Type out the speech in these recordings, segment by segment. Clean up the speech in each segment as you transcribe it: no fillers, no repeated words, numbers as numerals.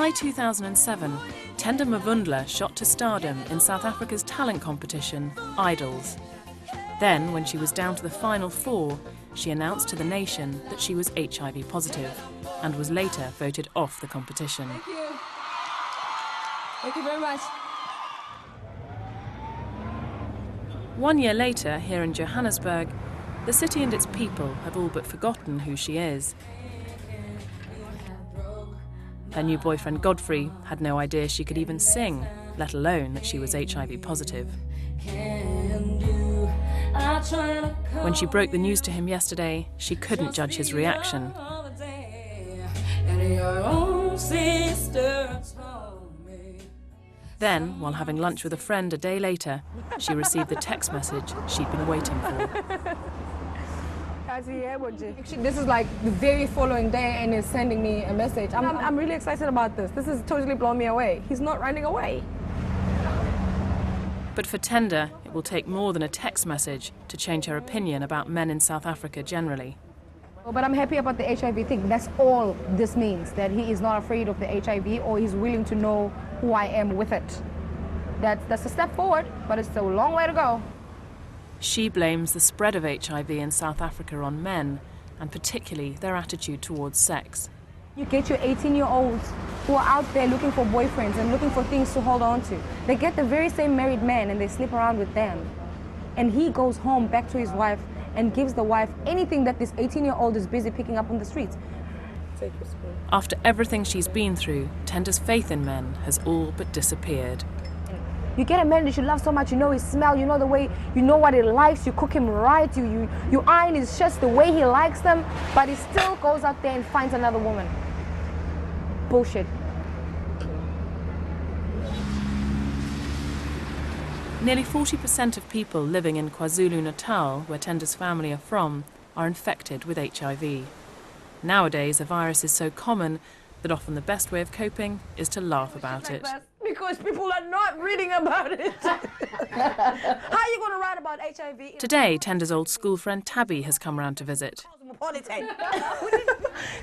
July 2007, Tender Mavundla shot to stardom in South Africa's talent competition, Idols. Then, when she was down to the final 4, she announced to the nation that she was HIV positive and was later voted off the competition. Thank you. Thank you very much. 1 year later, here in Johannesburg, the city and its people have all but forgotten who she is. Her new boyfriend Godfrey had no idea she could even sing, let alone that she was HIV positive. When she broke the news to him yesterday, she couldn't judge his reaction. Then, while having lunch with a friend a day later, she received the text message she'd been waiting for. This is like the very following day and he's sending me a message. I'm really excited about this. This has totally blown me away. He's not running away. But for Tender, it will take more than a text message to change her opinion about men in South Africa generally. But I'm happy about the HIV thing. That's all this means, that he is not afraid of the HIV or he's willing to know who I am with it. That's a step forward, but it's a long way to go. She blames the spread of HIV in South Africa on men, and particularly their attitude towards sex. You get your 18-year-olds who are out there looking for boyfriends and looking for things to hold on to. They get the very same married men and they sleep around with them. And he goes home back to his wife and gives the wife anything that this 18-year-old is busy picking up on the streets. After everything she's been through, Tender's faith in men has all but disappeared. You get a man that you love so much, you know his smell, you know the way, you know what he likes, you cook him right, you iron his shirts the way he likes them, but he still goes out there and finds another woman. Bullshit. Nearly 40% of people living in KwaZulu-Natal, where Tender's family are from, are infected with HIV. Nowadays, the virus is so common that often the best way of coping is to laugh about it. Because people are not reading about it. How are you going to write about HIV? Today, Tender's old school friend Tabby has come round to visit.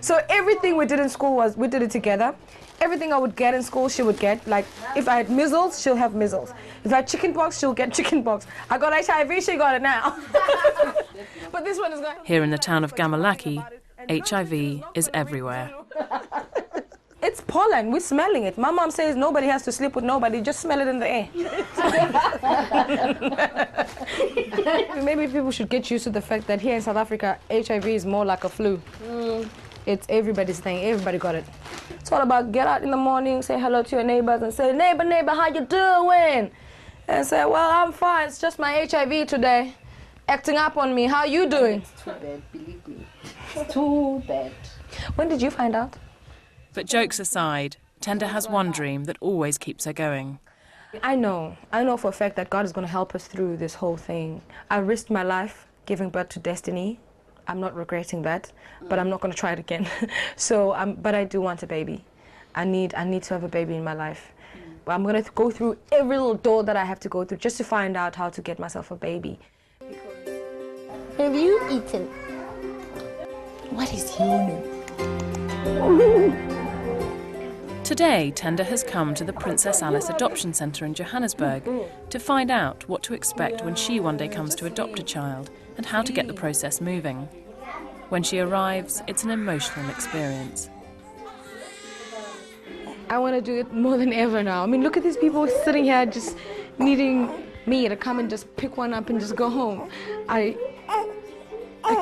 So everything we did in school we did it together. Everything I would get in school, she would get. Like, if I had measles, she'll have measles. If I had chickenpox, she'll get chickenpox. I got HIV, she got it now. But this one is going... Here in the town of Gamalaki, HIV is everywhere. It's pollen, we're smelling it. My mom says nobody has to sleep with nobody, just smell it in the air. Maybe people should get used to the fact that here in South Africa, HIV is more like a flu. It's everybody's thing, everybody got it. It's all about get out in the morning, say hello to your neighbors and say, neighbor, how you doing? And say, well, I'm fine, it's just my HIV today. Acting up on me, how you doing? It's too bad, believe me. It's too bad. When did you find out? But jokes aside, Tender has one dream that always keeps her going. I know for a fact that God is going to help us through this whole thing. I risked my life giving birth to Destiny. I'm not regretting that, but I'm not going to try it again. But I do want a baby. I need to have a baby in my life. But I'm going to go through every little door that I have to go through just to find out how to get myself a baby. Have you eaten? What is your name? Today, Tender has come to the Princess Alice Adoption Centre in Johannesburg to find out what to expect when she one day comes to adopt a child and how to get the process moving. When she arrives, it's an emotional experience. I want to do it more than ever now. I mean, look at these people sitting here just needing me to come and just pick one up and just go home. I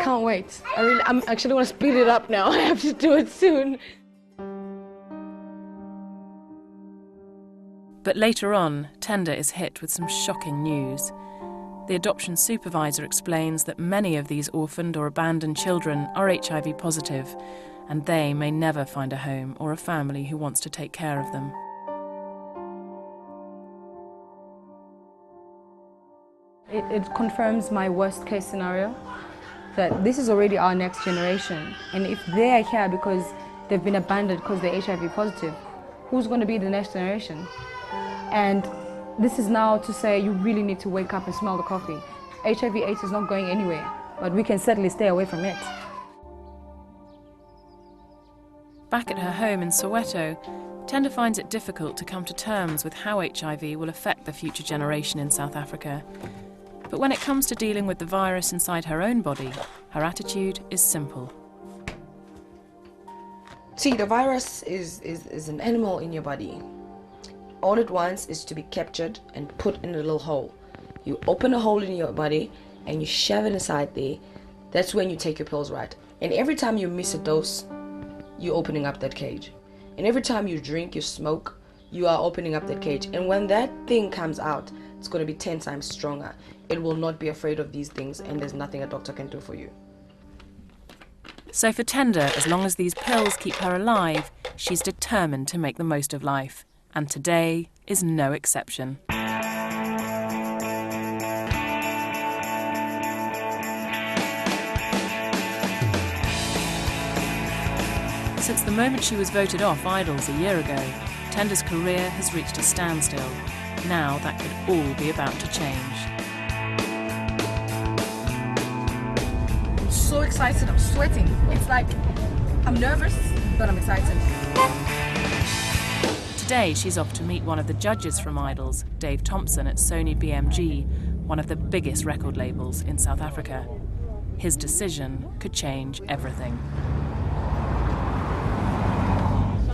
can't wait. I'm actually want to speed it up now. I have to do it soon. But later on, Tender is hit with some shocking news. The adoption supervisor explains that many of these orphaned or abandoned children are HIV positive, and they may never find a home or a family who wants to take care of them. It confirms my worst case scenario, that this is already our next generation. And if they are here because they've been abandoned because they're HIV positive, who's going to be the next generation? And this is now to say you really need to wake up and smell the coffee. HIV/AIDS is not going anywhere, but we can certainly stay away from it. Back at her home in Soweto, Tender finds it difficult to come to terms with how HIV will affect the future generation in South Africa. But when it comes to dealing with the virus inside her own body, her attitude is simple. See, the virus is an animal in your body. All it wants is to be captured and put in a little hole. You open a hole in your body and you shove it inside there. That's when you take your pills, right? And every time you miss a dose, you're opening up that cage. And every time you drink, you smoke, you are opening up that cage. And when that thing comes out, it's going to be 10 times stronger. It will not be afraid of these things, and there's nothing a doctor can do for you. So for Tender, as long as these pills keep her alive, she's determined to make the most of life. And today is no exception. Since the moment she was voted off Idols a year ago, Tender's career has reached a standstill. Now that could all be about to change. I'm so excited, I'm sweating. It's like, I'm nervous, but I'm excited. Today she's off to meet one of the judges from Idols, Dave Thompson at Sony BMG, one of the biggest record labels in South Africa. His decision could change everything.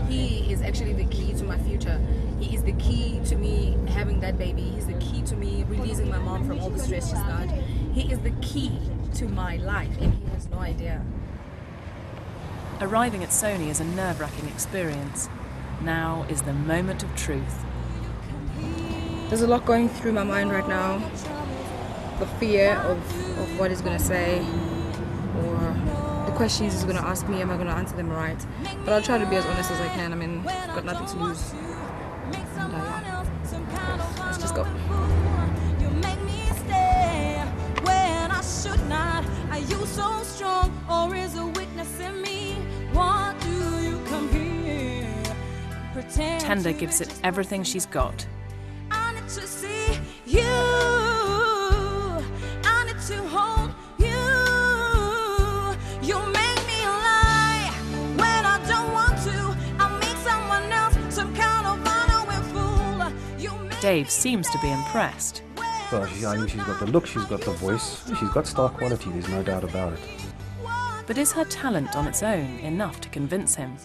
He is actually the key to my future. He is the key to me having that baby. He's the key to me releasing my mom from all the stress she's got. He is the key to my life, and he has no idea. Arriving at Sony is a nerve-wracking experience. Now is the moment of truth. There's a lot going through my mind right now. The fear of what he's going to say, or the questions he's going to ask me, am I going to answer them right? But I'll try to be as honest as I can. I mean, I've got nothing to lose. And let's just go. You make me stay when I should not. Are you so strong, or is a weakness in me? Why do you come here? Pretend Tender gives it everything she's got. I need to see you. I need to hold you. You make me lie when I don't want to. I make someone else some kind of runaway fool. You make Dave seems to be impressed. Well, I mean, she's got the look, she's got the voice, she's got star quality, there's no doubt about it. But is her talent on its own enough to convince him?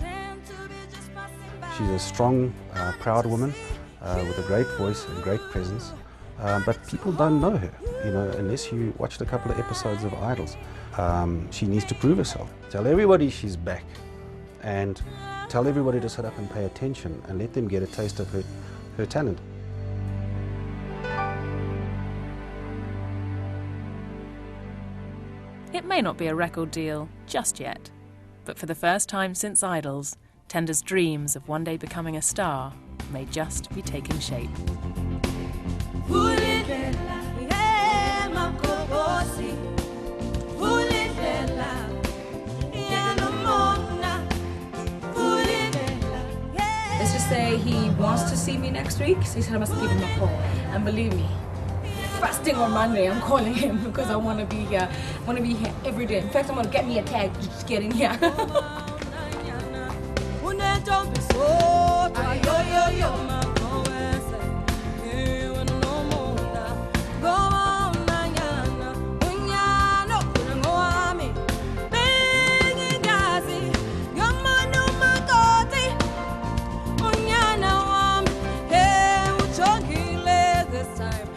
She's a strong, proud woman with a great voice and great presence, but people don't know her, you know, unless you watched a couple of episodes of Idols. She needs to prove herself. Tell everybody she's back, and tell everybody to sit up and pay attention and let them get a taste of her talent. It may not be a record deal just yet, but for the first time since Idols, Tender's dreams of one day becoming a star may just be taking shape. Let's just say he wants to see me next week, so he said I must give him a call. And believe me, first thing on Monday, I'm calling him because I want to be here. I want to be here every day. In fact, I'm going to get me a tag to just get in here. This time,